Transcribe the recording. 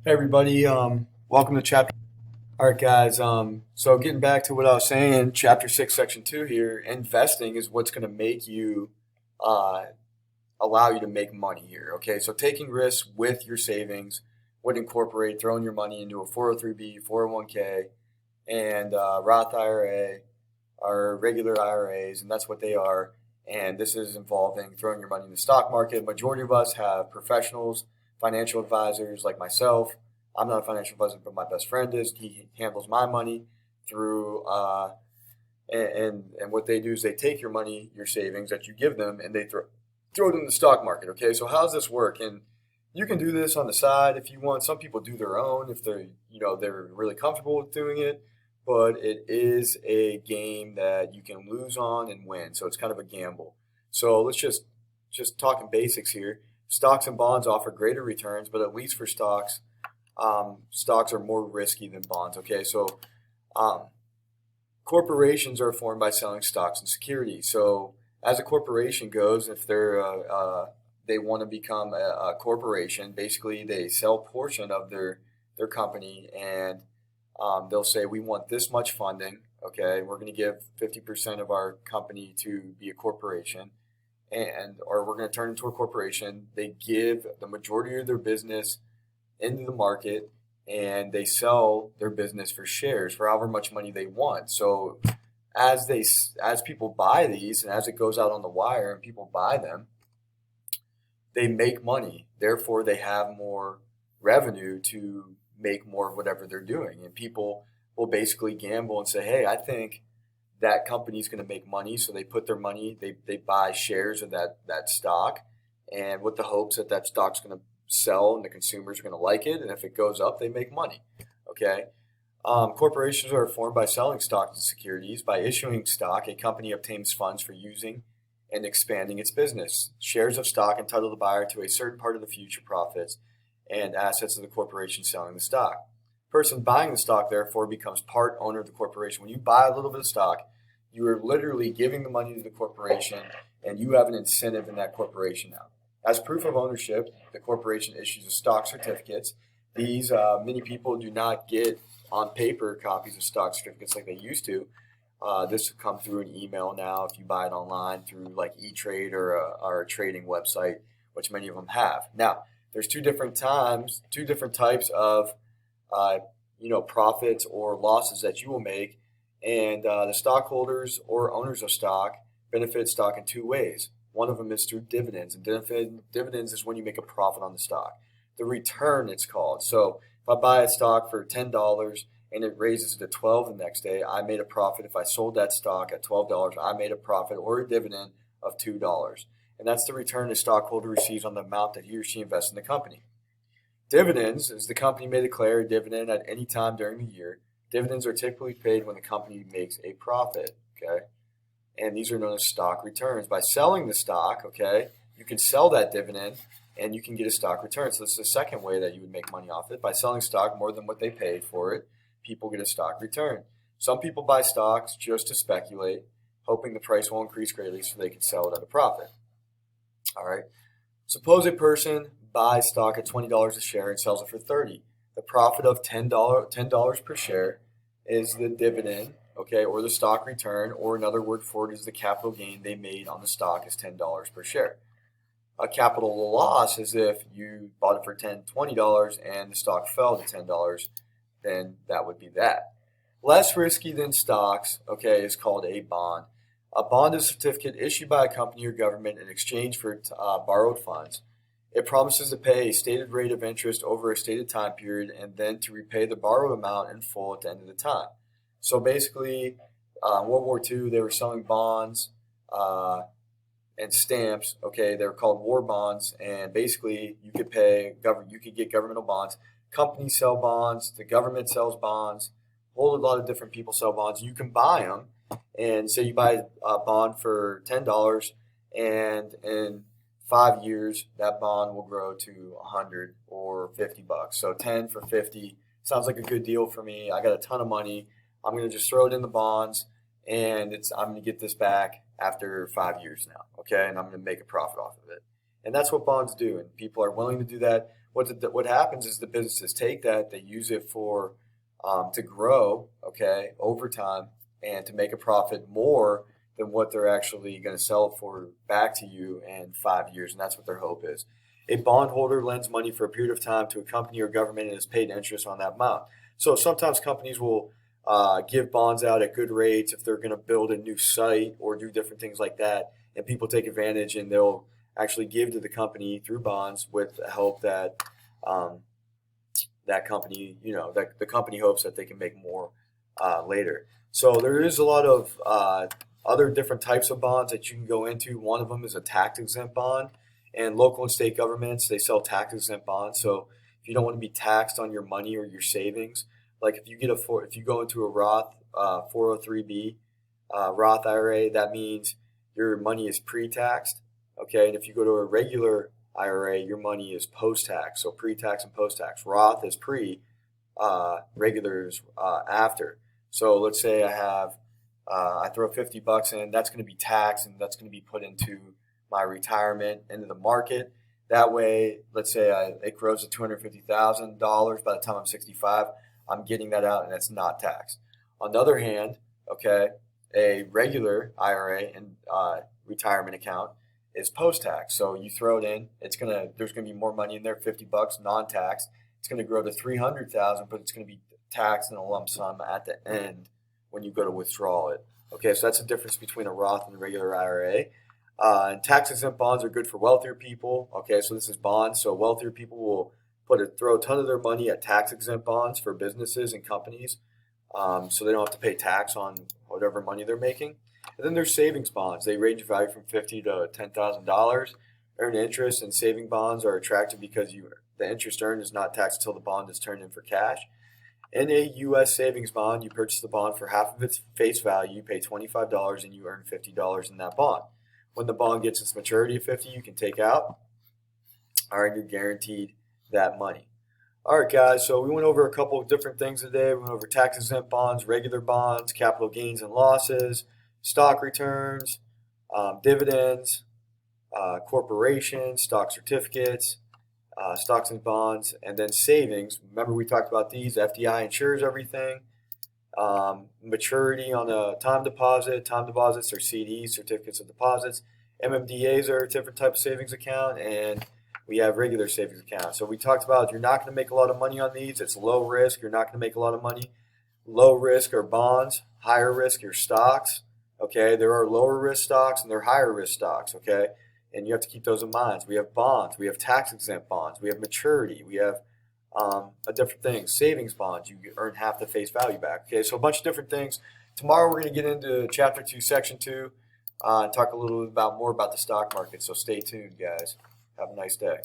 Hey everybody, welcome to chapter. All right, guys. So getting back to what I was saying, chapter six, section two here. Investing is what's going to make you, uh, allow you to make money here. Okay, so taking risks with your savings would incorporate throwing your money into a 403b, 401k, and Roth IRA or regular IRAs, and that's what they are. And this is involving throwing your money in the stock market. Majority of us have professionals, financial advisors like myself. I'm not a financial advisor, but my best friend is. He handles my money through, and what they do is they take your money, your savings that you give them, and they throw it in the stock market. Okay, so how does this work? And you can do this on the side if you want. Some people do their own if they're really comfortable with doing it, but it is a game that you can lose on and win. So it's kind of a gamble. So let's just talking basics here. Stocks and bonds offer greater returns, but at least for stocks, stocks are more risky than bonds. Okay, so um, corporations are formed by selling stocks and securities. So as a corporation goes, if they want to become a corporation, basically they sell a portion of their company, and they'll say we want this much funding. Okay, we're going to give 50% of our company to be a corporation, and or we're going to turn into a corporation. They give the majority of their business into the market, and they sell their business for shares for however much money they want. So as people buy these and as it goes out on the wire and people buy them, they make money. Therefore, they have more revenue to make more of whatever they're doing. And people will basically gamble and say, hey, I think that company's going to make money. So they put their money, they buy shares of that stock, and with the hopes that that stock's going to sell and the consumers are going to like it. And if it goes up, they make money. Okay. Corporations are formed by selling stocks and securities. By issuing stock, a company obtains funds for using and expanding its business. Shares of stock entitle the buyer to a certain part of the future profits and assets of the corporation selling the stock. The person buying the stock, therefore, becomes part owner of the corporation. When you buy a little bit of stock, you are literally giving the money to the corporation, and you have an incentive in that corporation now. As proof of ownership, the corporation issues a stock certificates. These many people do not get on paper copies of stock certificates like they used to. This will come through an email now if you buy it online through like E-Trade or a trading website, which many of them have. Now, there's two different types of profits or losses that you will make, and the stockholders or owners of stock benefit stock in two ways. One of them is through dividends, and dividends is when you make a profit on the stock. The return, it's called. So if I buy a stock for $10 and it raises to 12 the next day, I made a profit. If I sold that stock at $12, I made a profit or a dividend of $2. And that's the return the stockholder receives on the amount that he or she invests in the company. Dividends is the company may declare a dividend at any time during the year. Dividends are typically paid when the company makes a profit. Okay. And these are known as stock returns. By selling the stock, okay, you can sell that dividend and you can get a stock return. So this is the second way that you would make money off it. By selling stock more than what they paid for it, people get a stock return. Some people buy stocks just to speculate, hoping the price will increase greatly so they can sell it at a profit. All right. Suppose a person buys stock at $20 a share and sells it for 30. The profit of $10 per share is the dividend, okay, or the stock return, or another word for it is the capital gain they made on the stock is $10 per share. A capital loss is if you bought it for $20 and the stock fell to $10, then that would be that. Less risky than stocks, okay, is called a bond. A bond is a certificate issued by a company or government in exchange for borrowed funds. It promises to pay a stated rate of interest over a stated time period and then to repay the borrowed amount in full at the end of the time. So basically, World War II, they were selling bonds and stamps. Okay, they were called war bonds, and basically you could get governmental bonds. Companies sell bonds, the government sells bonds, a whole lot of different people sell bonds. You can buy them, and say you buy a bond for $10, and in 5 years that bond will grow to 100 or $50. So 10 for 50 sounds like a good deal for me. I got a ton of money. I'm going to just throw it in the bonds, and I'm going to get this back after 5 years now, okay? And I'm going to make a profit off of it. And that's what bonds do, and people are willing to do that. what happens is the businesses take that, they use it for to grow, okay, over time, and to make a profit more than what they're actually going to sell it for back to you in 5 years, and that's what their hope is. A bondholder lends money for a period of time to a company or government and is paid interest on that amount. So sometimes companies will give bonds out at good rates if they're going to build a new site or do different things like that, and people take advantage and they'll actually give to the company through bonds with the help that that company, that the company hopes that they can make more later. So there is a lot of other different types of bonds that you can go into. One of them is a tax exempt bond, and local and state governments, they sell tax exempt bonds. So if you don't want to be taxed on your money or your savings, like if you go into a Roth 403b Roth IRA, that means your money is pre-taxed. Okay, and if you go to a regular IRA, your money is post-tax, so pre-tax and post-tax. Roth is pre, regular is after. So let's say I throw $50 in, that's going to be taxed, and that's going to be put into my retirement, into the market. That way, let's say it grows to $250,000 by the time I'm 65. I'm getting that out, and it's not taxed. On the other hand, okay, a regular IRA and retirement account is post-tax. So you throw it in, there's gonna be more money in there, $50 non-tax. It's gonna grow to $300,000, but it's gonna be taxed in a lump sum at the end when you go to withdraw it. Okay, so that's the difference between a Roth and a regular IRA. And tax-exempt bonds are good for wealthier people. Okay, so this is bonds. So wealthier people will throw a ton of their money at tax-exempt bonds for businesses and companies, so they don't have to pay tax on whatever money they're making. And then there's savings bonds. They range in value from $50,000 to $10,000. Earn interest, and saving bonds are attractive because the interest earned is not taxed until the bond is turned in for cash. In a U.S. savings bond, you purchase the bond for half of its face value, you pay $25, and you earn $50 in that bond. When the bond gets its maturity of $50, you can take out, and you're guaranteed that money. All right, guys, so we went over a couple of different things today. We went over tax-exempt bonds, regular bonds, capital gains and losses, stock returns, dividends, corporations, stock certificates, stocks and bonds, and then savings. Remember, we talked about these. FDI insures everything. Maturity on a time deposits are CDs, certificates of deposits. MMDAs are a different type of savings account, and we have regular savings accounts. So we talked about you're not going to make a lot of money on these. It's low risk. You're not going to make a lot of money. Low risk are bonds. Higher risk are stocks. Okay, there are lower risk stocks and there are higher risk stocks. Okay, and you have to keep those in mind. We have bonds. We have tax exempt bonds. We have maturity. We have a different things. Savings bonds. You earn half the face value back. Okay, so a bunch of different things. Tomorrow we're going to get into Chapter 2, Section 2, and talk a little bit more about the stock market. So stay tuned, guys. Have a nice day.